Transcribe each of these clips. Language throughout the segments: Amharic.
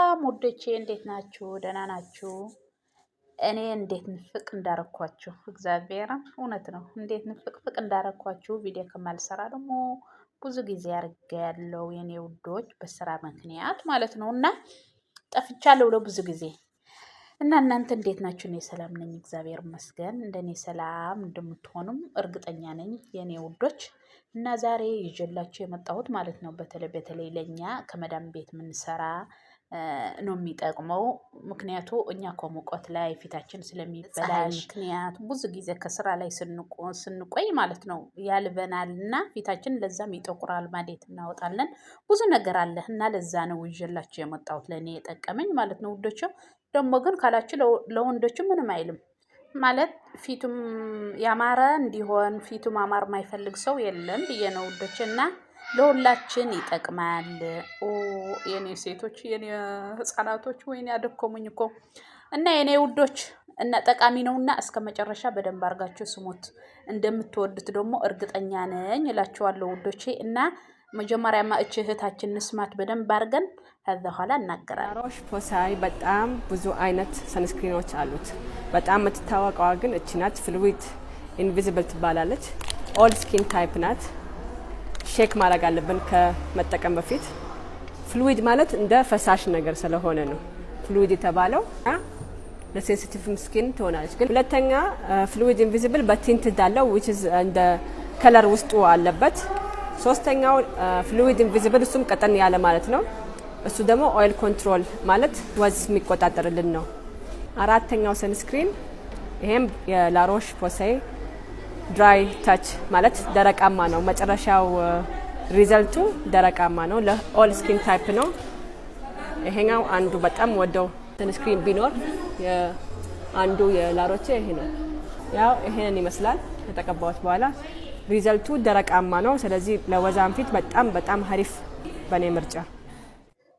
ሰላም ውዶቼ እንዴት ናችሁ? ደህና ናችሁ? እኔ እንዴት ንፍቅ እንዳረኳችሁ እግዚአብሔር እውነት ነው። እንዴት ንፍቅፍቅ እንዳረኳችሁ ቪዲዮ ከማልሰራ ደግሞ ብዙ ጊዜ አድርጌያለሁ የኔ ውዶች፣ በስራ ምክንያት ማለት ነው። እና ጠፍቻለሁ ለብዙ ጊዜ እና እናንተ እንዴት ናችሁ? እኔ ሰላም ነኝ እግዚአብሔር ይመስገን። እንደኔ ሰላም እንደምትሆኑም እርግጠኛ ነኝ የኔ ውዶች። እና ዛሬ ይዤላችሁ የመጣሁት ማለት ነው በተለይ ለኛ ከመዳም ቤት ምንሰራ ነው የሚጠቅመው። ምክንያቱ እኛ ከሙቀት ላይ ፊታችን ስለሚበላሽ ምክንያቱ ብዙ ጊዜ ከስራ ላይ ስንቆይ ማለት ነው ያልበናልና ፊታችን ለዛም ይጠቁራል፣ ማዴት እናወጣለን፣ ብዙ ነገር አለ እና ለዛ ነው ይዤላችሁ የመጣሁት ለኔ የጠቀመኝ ማለት ነው ውዶች። ደግሞ ግን ካላችሁ ለወንዶች ምንም አይልም ማለት ፊቱም ያማረ እንዲሆን ፊቱ ማማር የማይፈልግ ሰው የለም ብዬ ነው ውዶች። እና ለሁላችን ይጠቅማል። የኔ ሴቶች የኔ ህፃናቶች ወይኔ ያደከሙኝ እኮ እና የኔ ውዶች እና ጠቃሚ ነውና እስከ መጨረሻ በደንብ አድርጋችሁ ስሙት። እንደምትወዱት ደግሞ እርግጠኛ ነኝ እላችኋለሁ ውዶቼ። እና መጀመሪያማ እህታችን ንስማት በደንብ አድርገን ከዛ በኋላ እናገራለን። ላሮሽ ፖሳይ በጣም ብዙ አይነት ሰንስክሪኖች አሉት። በጣም የምትታወቀዋ ግን እቺ ናት። ፍሉዊድ ኢንቪዚብል ትባላለች። ኦል ስኪን ታይፕ ናት። ሼክ ማድረግ አለብን ከመጠቀም በፊት። ፍሉዊድ ማለት እንደ ፈሳሽ ነገር ስለሆነ ነው ፍሉዊድ የተባለው። ለሴንሲቲቭ ስኪን ትሆናለች። ግን ሁለተኛ ፍሉዊድ ኢንቪዚብል በቲንትድ አለው which is እንደ ከለር ውስጡ አለበት። ሶስተኛው ፍሉዊድ ኢንቪዚብል እሱም ቀጠን ያለ ማለት ነው። እሱ ደግሞ ኦይል ኮንትሮል ማለት ወዝ የሚቆጣጠርልን ነው። አራተኛው ሰንስክሪን ይሄም የላሮሽ ፖሳይ ድራይ ታች ማለት ደረቃማ ነው። መጨረሻው ሪዘልቱ ደረቃማ ነው። ለኦል ስኪን ታይፕ ነው። ይሄኛው አንዱ በጣም ወደው ሰንስክሪን ቢኖር አንዱ የላሮቼ ይሄ ነው። ያው ይሄንን ይመስላል ከተቀባሁት በኋላ ሪዘልቱ ደረቃማ ነው። ስለዚህ ለወዛም ፊት በጣም አሪፍ በኔ ምርጫ።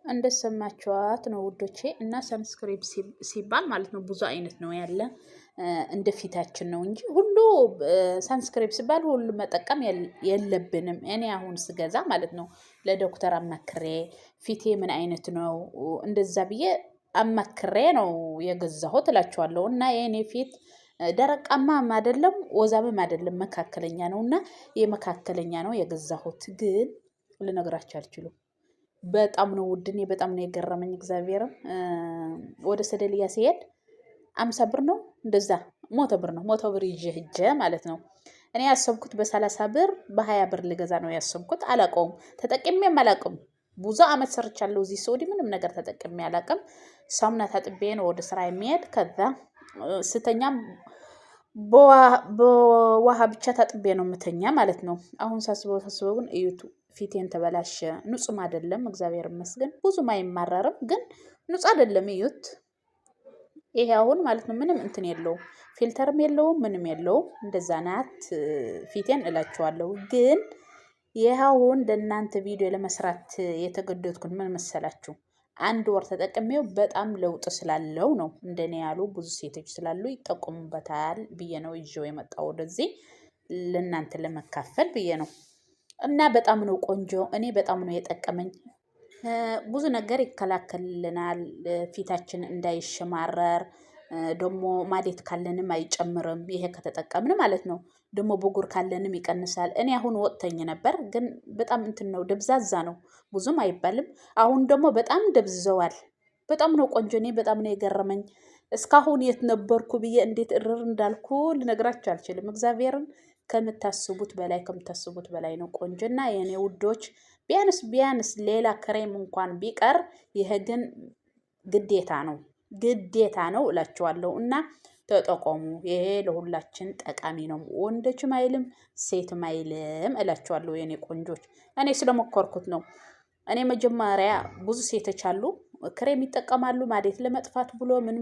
እንደሰማችኋት ነው ውዶቼ። እና ሰንስክሪን ሲባል ማለት ነው ብዙ አይነት ነው ያለ እንደ ፊታችን ነው እንጂ ሁሉ ሰንስክሪን ሲባል ሁሉ መጠቀም የለብንም። እኔ አሁን ስገዛ ማለት ነው ለዶክተር አማክሬ ፊቴ ምን አይነት ነው እንደዛ ብዬ አማክሬ ነው የገዛሁት እላችኋለሁ። እና የኔ ፊት ደረቃማም አይደለም ወዛምም አይደለም መካከለኛ ነውና የመካከለኛ ነው የገዛሁት። ግን ልነግራችሁ አልችልም። በጣም ነው ውድኔ በጣም ነው የገረመኝ እግዚአብሔርም። ወደ ሰደልያ ሲሄድ 50 ብር ነው እንደዛ 100 ብር ነው 100 ብር ይዤ ሂጄ ማለት ነው። እኔ ያሰብኩት በ30 ብር በ20 ብር ልገዛ ነው ያሰብኩት። አላቀውም ተጠቅሜም አላቀም። ብዙ አመት ሰርቻለሁ እዚህ ሳውዲ ምንም ነገር ተጠቅሜ አላቀም። ሳሙና ታጥቤ ነው ወደ ስራ የሚሄድ። ከዛ ስተኛም በውሃ ብቻ ታጥቤ ነው የምተኛ ማለት ነው። አሁን ሳስበው ግን እዩት ፊቴን ተበላሸ። ንጹም አይደለም እግዚአብሔር ይመስገን። ብዙም አይማረርም ግን ንጹህ አይደለም እዩት። ይሄ አሁን ማለት ነው ምንም እንትን የለውም ፊልተርም የለውም ምንም የለውም። እንደዛ ናት ፊቴን እላችኋለሁ። ግን ይሄውን ለእናንተ ቪዲዮ ለመስራት የተገደድኩት ምን መሰላችሁ? 1 ወር ተጠቅሜው በጣም ለውጥ ስላለው ነው። እንደኔ ያሉ ብዙ ሴቶች ስላሉ ይጠቀሙበታል ብዬ ነው ይዤው የመጣው ወደዚህ ለእናንተ ለመካፈል ብዬ ነው። እና በጣም ነው ቆንጆ። እኔ በጣም ነው የጠቀመኝ። ብዙ ነገር ይከላከልልናል ፊታችን እንዳይሸማረር። ደግሞ ማዴት ካለንም አይጨምርም ይሄ ከተጠቀምን ማለት ነው። ደግሞ ብጉር ካለንም ይቀንሳል። እኔ አሁን ወጥተኝ ነበር ግን በጣም እንትን ነው ደብዛዛ ነው ብዙም አይባልም። አሁን ደግሞ በጣም ደብዝዘዋል። በጣም ነው ቆንጆ። እኔ በጣም ነው የገረመኝ። እስካሁን የት ነበርኩ ብዬ እንዴት እርር እንዳልኩ ልነግራችሁ አልችልም። እግዚአብሔርን ከምታስቡት በላይ ነው ቆንጆና የኔ ውዶች። ቢያንስ ሌላ ክሬም እንኳን ቢቀር ይሄ ግን ግዴታ ነው እላችኋለሁ። እና ተጠቀሙ። ይሄ ለሁላችን ጠቃሚ ነው። ወንዶችም አይልም ሴትም አይልም እላችኋለሁ የኔ ቆንጆች። እኔ ስለሞከርኩት ነው። እኔ መጀመሪያ ብዙ ሴቶች አሉ ክሬም ይጠቀማሉ ማዴት ለመጥፋት ብሎ ምን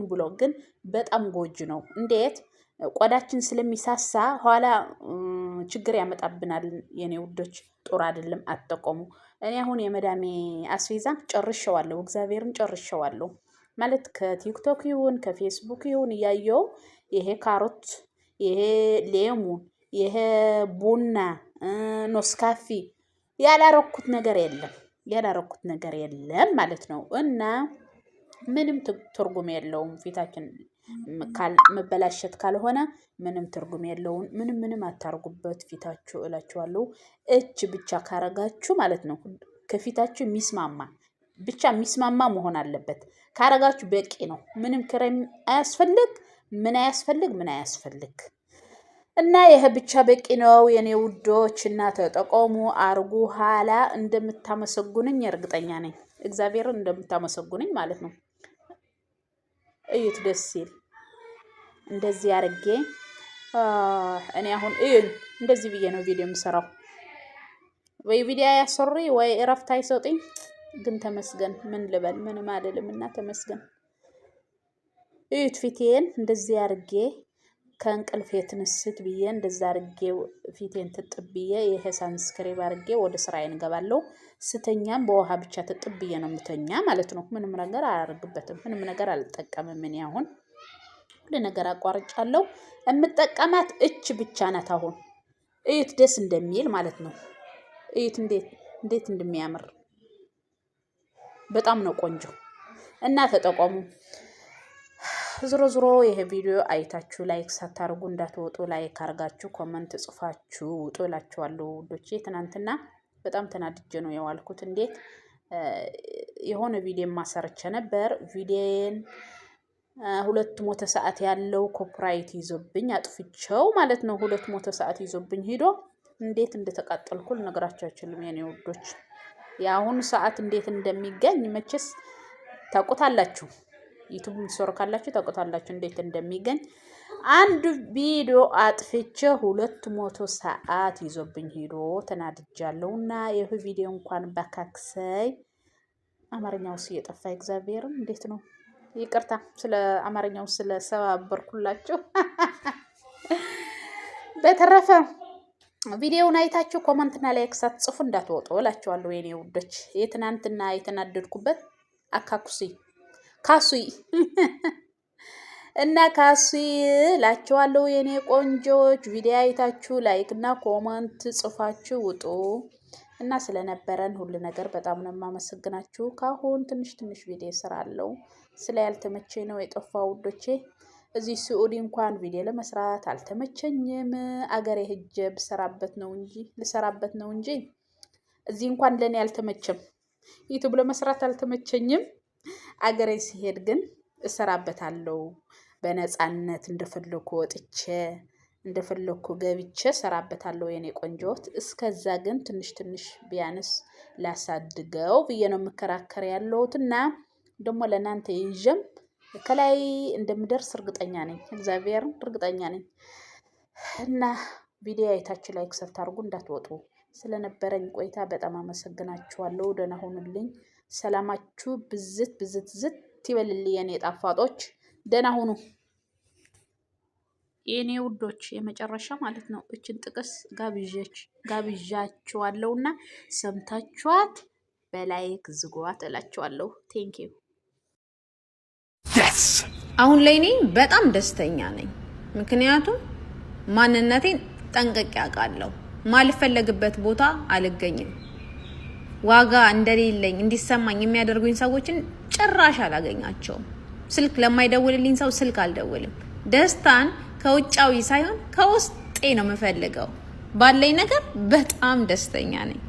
ብሎ ግን በጣም ጎጅ ነው። እንዴት ቆዳችን ስለሚሳሳ ኋላ ችግር ያመጣብናል የኔ ውዶች። ጦር አይደለም አትጠቀሙ። እኔ አሁን የመዳሜ አስፌዛ ጨርሼዋለሁ። እግዚአብሔርን ጨርሼዋለሁ ማለት ከቲክቶክ ይሁን ከፌስቡክ ይሁን እያየው ይሄ ካሮት ይሄ ሌሞን ይሄ ቡና ኖስካፊ ያላረኩት ነገር የለም። ያላረኩት ነገር የለም ማለት ነው። እና ምንም ትርጉም የለውም። ፊታችን መበላሸት ካልሆነ ምንም ትርጉም የለውም። ምንም አታርጉበት ፊታችሁ እላችኋለሁ። እች ብቻ ካረጋችሁ ማለት ነው ከፊታችሁ የሚስማማ ብቻ የሚስማማ መሆን አለበት። ካረጋችሁ በቂ ነው። ምንም ክሬም አያስፈልግ፣ ምን አያስፈልግ። እና ይሄ ብቻ በቂ ነው የኔ ውዶች። እና ተጠቆሙ፣ አርጉ። ኋላ እንደምታመሰግኑኝ እርግጠኛ ነኝ። እግዚአብሔርን እንደምታመሰግኑኝ ማለት ነው። እዩት፣ ደስ ሲል እንደዚህ አርጌ እኔ አሁን እንደዚህ ብዬ ነው ቪዲዮ የምሰራው። ወይ ቪዲዮ ያሰሪ ወይ እረፍት አይሰጡኝ። ግን ተመስገን ምን ልበል፣ ምንም አይደለም። እና ተመስገን። እዩት ፊቴን እንደዚህ አርጌ ከእንቅልፌ ትንስት ብዬ እንደዛ አርጌ ፊቴን ትጥብዬ ይሄ ሳንስክሪን አርጌ ወደ ስራዬ እንገባለሁ። ስተኛም በውሃ ብቻ ትጥብዬ ነው የምተኛ ማለት ነው። ምንም ነገር አላደርግበትም። ምንም ነገር አልጠቀምም። እኔ አሁን ሁሉ ነገር አቋርጫለሁ። የምጠቀማት እች ብቻ ናት። አሁን እዩት ደስ እንደሚል ማለት ነው። እዩት እንዴት እንደሚያምር በጣም ነው ቆንጆ። እና ተጠቀሙ። ዝሮ ይሄ ቪዲዮ አይታችሁ ላይክ ሳታርጉ እንዳትወጡ። ላይክ አርጋችሁ ኮሜንት ጽፋችሁ ውጡ እላችኋለሁ ውዶቼ። ትናንትና በጣም ተናድጄ ነው የዋልኩት። እንዴት የሆነ ቪዲዮ ማሰርቼ ነበር። ቪዲዮን 200 ሰዓት ያለው ኮፒራይት ይዞብኝ አጥፍቼው ማለት ነው። 200 ሰዓት ይዞብኝ ሄዶ እንዴት እንደተቃጠልኩ ልነግራችሁ አልችልም የኔ ውዶች። የአሁኑ ሰዓት እንዴት እንደሚገኝ መቼስ ታውቁታላችሁ። ዩቲዩብ ምትሰሩ ካላችሁ ታውቁታላችሁ እንዴት እንደሚገኝ። አንድ ቪዲዮ አጥፍቼ 200 ሰዓት ይዞብኝ ሄዶ ተናድጃለሁና ይሄ ቪዲዮ እንኳን ባካክሰይ አማርኛው እየጠፋ እግዚአብሔርን እንዴት ነው ይቅርታ ስለ አማርኛው ስለ ሰባበርኩላችሁ። በተረፈ ቪዲዮውን አይታችሁ ኮሜንትና ላይክ ሳትጽፉ እንዳትወጡ እላችኋለሁ የኔ ውዶች። የትናንትና የተናደድኩበት ካሱይ እና ካሱይ እላችኋለሁ የኔ ቆንጆች። ቪዲዮ አይታችሁ ላይክ እና ኮሜንት ጽፋችሁ ውጡ። እና ስለነበረን ሁሉ ነገር በጣም ነው የማመሰግናችሁ። ካሁን ትንሽ ቪዲዮ እሰራለሁ። ስለ ያልተመቸኝ ነው የጠፋው ውዶቼ። እዚህ ስዑዲ እንኳን ቪዲዮ ለመስራት አልተመቸኝም። አገሬ ሄጄ ልሰራበት ነው እንጂ እዚህ እንኳን ለኔ አልተመቸም። ዩቲዩብ ለመስራት አልተመቸኝም። አገሬ ሲሄድ ግን እሰራበታለሁ በነፃነት እንደፈለኩ ወጥቼ እንደፈለኩ ገብቼ እሰራበታለሁ የኔ ቆንጆት። እስከዛ ግን ትንሽ ቢያንስ ላሳድገው ብዬ ነው መከራከር ያለውትና ደግሞ ለናንተ ይጀም ከላይ እንደምደርስ እርግጠኛ ነኝ። እግዚአብሔርን እርግጠኛ ነኝ። እና ቪዲዮ አይታችሁ ላይክ ሳታርጉ እንዳትወጡ። ስለነበረኝ ቆይታ በጣም አመሰግናችኋለሁ። ደህና ሁኑልኝ። ሰላማችሁ ብዝት ይበልልኝ የኔ ጣፋጦች። ደህና ሁኑ የኔ ውዶች። የመጨረሻ ማለት ነው እችን ጥቅስ ጋብዣችኋለሁና ሰምታችኋት በላይክ ዝጓት እላችኋለሁ። ቴንኪው። አሁን ላይ እኔ በጣም ደስተኛ ነኝ። ምክንያቱም ማንነቴን ጠንቅቄ አውቃለሁ። ማልፈለግበት ቦታ አልገኝም። ዋጋ እንደሌለኝ እንዲሰማኝ የሚያደርጉኝ ሰዎችን ጭራሽ አላገኛቸውም። ስልክ ለማይደውልልኝ ሰው ስልክ አልደውልም። ደስታን ከውጫዊ ሳይሆን ከውስጤ ነው የምፈልገው። ባለኝ ነገር በጣም ደስተኛ ነኝ።